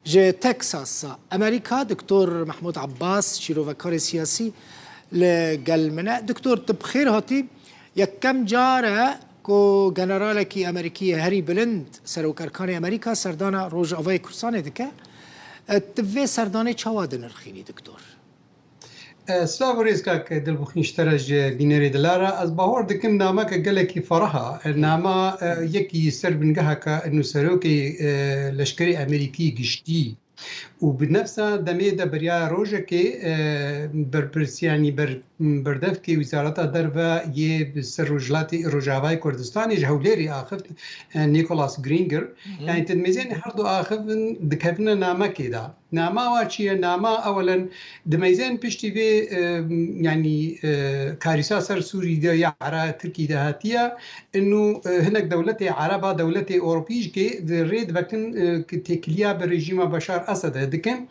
جه تكساس أمريكا دكتور محمود عباس شيروفكاري سياسي لقلمنا دكتور تبخير هاتي يكم جارة كو جنرالكي أمريكية هاري بلند سروكاركاني أمريكا سردانا روج أوي كورساني دكا تبي سرداني چوادن الخيني دكتور سلاو ريسكاك دلبخين اشترج بيناري دلارا از باور دكم ناما كجلكي فرها ناما يكي سر بنجها كأنه سروكي لشكري أمريكي جشتي وبنفسها دميدا بريا روجكي بربرس يعني بردفكي وزارة دربا يه بسروجلاتي روجاواي كردستاني جهوليري آخف نيكولاس جرينجر يعني تدميزين حردو آخف دكفنا ناما كده ناما واشيه ناما اولا دميزين بيشتي في يعني كارثه سر سوري ده يعرى تركي دهاتيه انه هناك دولتي عربه دولتي اوروبيج كي ريد وكن تكليا بريجيم بشار اسد دكن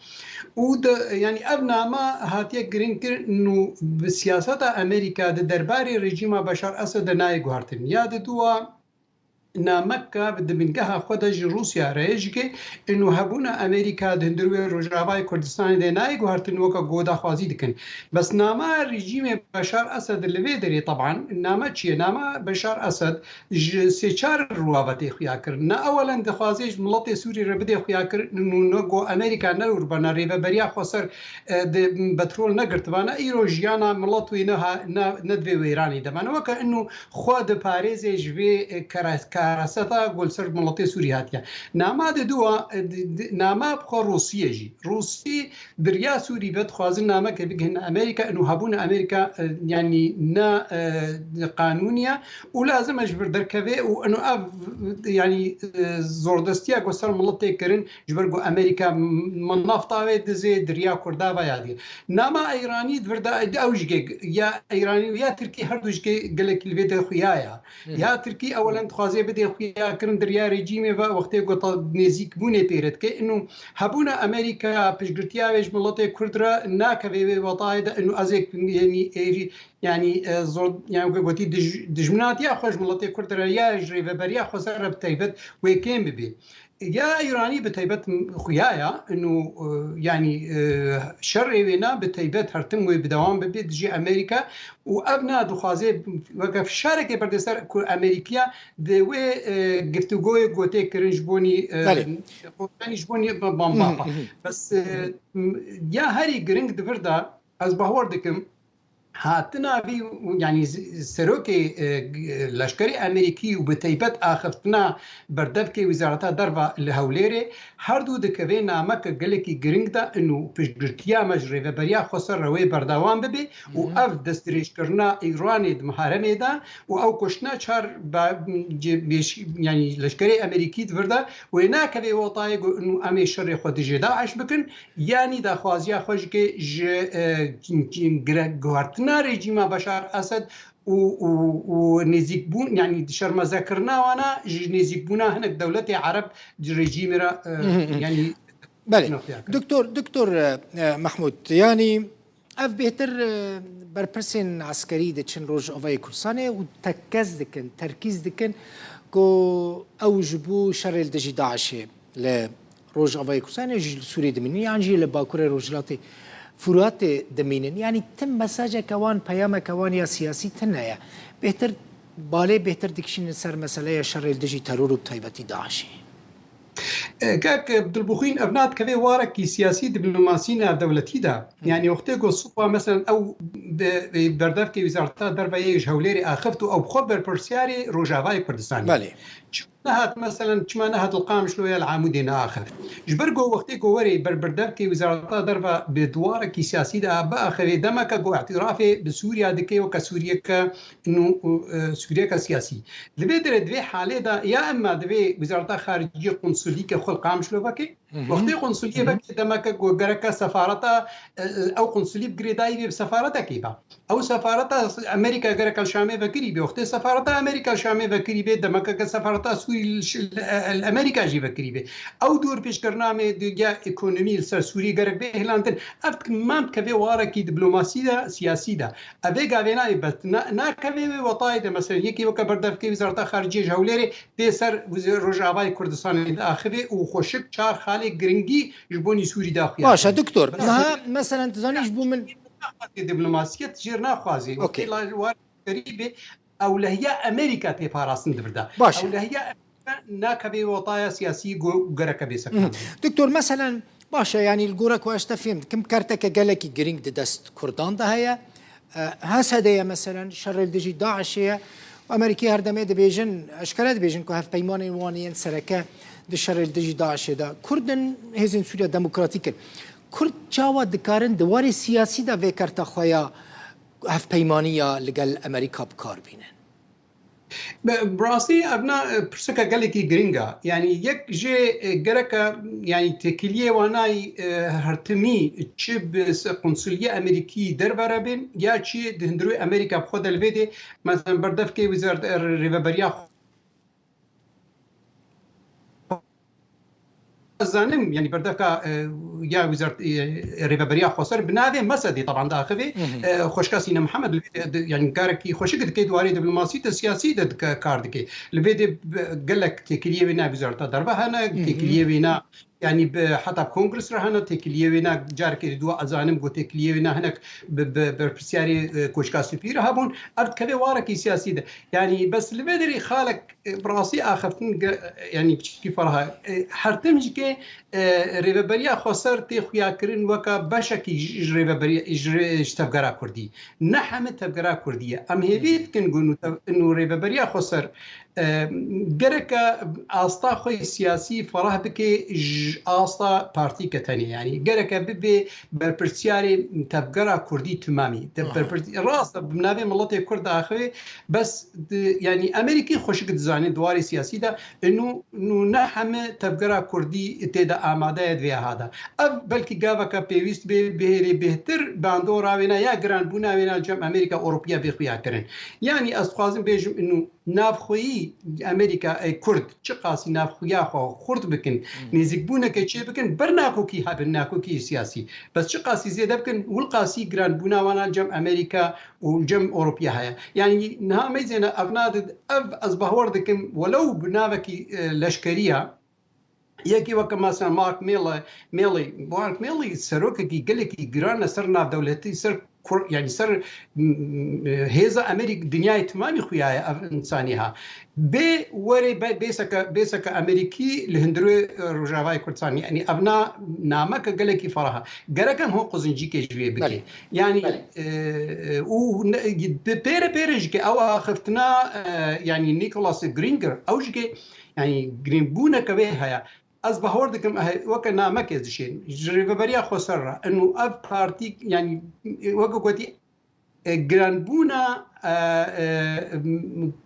ود يعني ابنا ما هاتيه جرينكر انه بسياسه امريكا درباري ريجيم بشار اسد ناي غارتن ياد دوا نامكا بده بنجها خدج روسيا ريجكي انه هبونا امريكا دندروي روجاواي كردستان دي ناي غارتن وكا غودا خوازي دكن بس ناما ريجيم بشار اسد اللي بيدري طبعا ناما تشي ناما بشار اسد سيچار روابتي خياكر نا اولا دخوازيج ملطي سوري ربدي خياكر انه نغو امريكا نور بنا ريبا بريا خسر بترول نغرت وانا ايروجيانا ملطوي نها ندوي ويراني دمان وكا انه خود باريس جوي كاراستا قول سر ملطي سورياتيا ناما دوا ناما بخو روسيا جي روسي دريا سوري بد خوازن ناما كبيجن امريكا انه هبون امريكا يعني نا قانونيا ولازم اجبر دركبه وانه يعني زوردستيا قصر ملطي كرن جبرغو امريكا من نفطاوي دزي دريا كردا بيادي ناما ايراني دردا اوجي يا ايراني يا تركي هردوجي قالك الفيديو خيايا يا تركي اولا خوازي بدي خويا كرن دريا ريجيمي وقتي قط نزيك بوني بيرت كي انه هبونا امريكا بيشغرتيا ويش ملطي كردرا ناكبي وطايد انه ازيك يعني زور يعني قلتي دجمنات يا خوش ملطي كردرا يا جري بريا خسر بتيبت ويكين ببي يا ايراني بتيبت خويايا انه يعني شرعي وينا بتيبت هرتم وبدوام ببي تجي امريكا وابنا دخازي وقف شارك بردسر امريكا دوي گفتگوی گوته کرنجبوني يعني جبوني بامبا بس يا هاري جرينج دفردا از باوردكم هاتنا بي يعني سروكي لشكري امريكي وبتيبت اخفتنا بردفكي وزارتها دربا لهوليري هردو دكبي نامك قالكي جرينج دا انه بجرتيا مجري وبريا خسر روي بردوام ببي واف دستريش كرنا ايراني محارمي دا او كشنا شهر يعني لشكري امريكي دفردا وهناك بي وطايق انه امي شر خود جدا عش بكن يعني دا خوازيا خوشكي جوارتنا ريجيم بشار اسد ونزيك بون يعني شرم ذكرنا وانا نزيك بونا هناك دولتي عرب ريجيم يعني بله دكتور محمود يعني اف بهتر برپرسين عسكري دچن روج اوای کورسانه و تركيز دكن كو اوجبو شر الدجي داعش ل روج اوای کورسانه سوري دمني يعني لباكور روجلاتي فروات دمينن يعني تم مساجة كوان بياما كوان يا سياسي تنايا بهتر بالي بهتر دكشين سر مسألة شر الدجي ترور بطيبتي داعشي كاك بدلبوخين ابنات كذا وارك سياسي دبلوماسينا دولتي دا يعني وقتها صوبا مثلا او بردف كي وزارتها دربا يج هوليري اخفتو او خبر برسياري روجاواي كردستان بالي نهات مثلا كما نهات القام شلويا العامودين اخر جبرغو وقتي وري بردف كي وزارتها دربا بدوارك سياسي دا باخر دمك جو اعترافي بسوريا دكي وكسوريا ك انه سوريا كسياسي لبيدر دوي حاله دا يا اما دوي وزارتها خارجيه قنصليه كخل قام شلوفاكي وقتي قنصليه بك دمك جو غركا سفارتها او قنصليه بغريداي بسفارتها كيبا او سفارتها امريكا غركا الشامي فكري وقتي سفارتها امريكا الشامي فكري دمك سفارتها سوري الامريكا جي فكري او دور پیش کرنامه دیگه اکونومی سر سوری گرگ به هلندن افت مام کبه وارکی دیپلماسی دا سیاسی دا اوه گاوینا بس نا کبه وطاید مثلا یکی وک بردف کی وزارت خارجیه جولری به سر روجاوای کردستان آخره و خوشک چار خالی سالي جرينجي جبوني سوري داخل باشا دكتور مثلا تزانيش بو من دبلوماسية جيرنا خوازي اوكي لا قريبه او لهي امريكا تي فارسن دبردا باشا او لهي ناكبي وطايا سياسي وقرك بيسكن دكتور مثلا باشا يعني الجورك واش تفهم كم كارتك قالك جرينج دست كردان ده هي هسه مثلا شر الدجي داعش هي امريكي هردمه دبيجن اشكالات بيجن كو هف بيمان وانين سركه دشر الدجي داعش ده كردن هزن سوريا ديمقراطيك كرد جاوا دكارن دواري سياسي ده وكرت خويا هف بيمانيه لقال امريكا بكار بينن براسي ابنا برسكا قالكي جرينجا يعني يك جي جركا يعني تكليه واناي هرتمي تشب قنصليه امريكي دربرابين يا تشي دهندرو امريكا بخود الفيدي مثلا بردفكي وزاره الريفابريا زانم يعني بردفكا يا وزاره الريفابريا خسر بنادي مسدي طبعا داخلي خوشكاسينا محمد يعني كاركي خوشك كي دواري دبلوماسيه السياسيه كاردكي الفيدي قال لك تكليه بنا وزاره الضربه هنا تكليه بنا يعني حتى كونغرس رهنا تكليه بنا جاركي دو ازانم قلت تكليه بنا هناك بسياري كوشكا سفير هابون ارد كبي واركي سياسي ده يعني بس الفيدي خالك براسي اخفتن يعني كيف راها حرتمج كي ريفابريا خسر تخويا كرين وكا باشكي ريفابريا اشتفقرا كردي نحم تفقرا كرديه ام هيفيت كنقولوا انه ريفابريا خسر جركا استا خوي سياسي فراه بكي استا بارتي كتاني يعني جركا ببي بربرسياري تفقرا كردي تمامي راس بنابي ملتي كرد اخوي بس يعني امريكي خوشك تزاني دواري سياسي ده انه نحم تفقرا كردي تيدا آماده دوی هذا بلکه گاوا کا پیوست به بهتر باندو راوینا یا گران بونا وینا جم امریکا اوروپیا بخویا کرن یعنی استخوازم بیجم انه نافخوی امریکا کرد چه قاسی نافخویا خو خرد بکن نزیک بونا که چه بکن برناکو کی هبناکو کی سیاسی بس چه قاسی زیاده بکن والقاسی گران بونا وانا جم امریکا وجم اوروبیا هيا يعني نها ميزنا افناد از بهوردكم ولو بنابكي لشكريه يكي وكما مثلا مارك ميلي سروكي قال لك جيران سرنا دولتي سر يعني سر هذا امريكا دنيا تمامي خويا انسانيها بي وري بيسك امريكي لهندرو رجاواي كردستان يعني ابنا نامك قال لك فراها قالكم هو قزنجي كي بكي يعني و بيرج او خفتنا يعني نيكولاس جرينجر او جي يعني جرينبونا كبيها از بهوردكم وكنا مكز شيء ريفابريا خسرة انه اف بارتي يعني وقوتي جرانبونا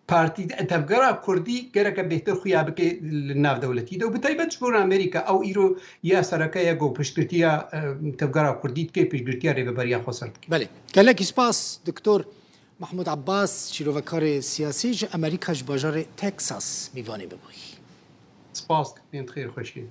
بارتي تفقرا كردي جرك بهتر خويا بك الناف دولتي دو بتايبت شبور امريكا او ايرو يا سركايا جو بشكرتيا تفقرا كردي كي بشكرتيا ريفابريا خسرت بله كلك سباس دكتور محمود عباس شيروفكار سياسي امريكا باجار تكساس ميواني ببوي سباس كنت خير خوشي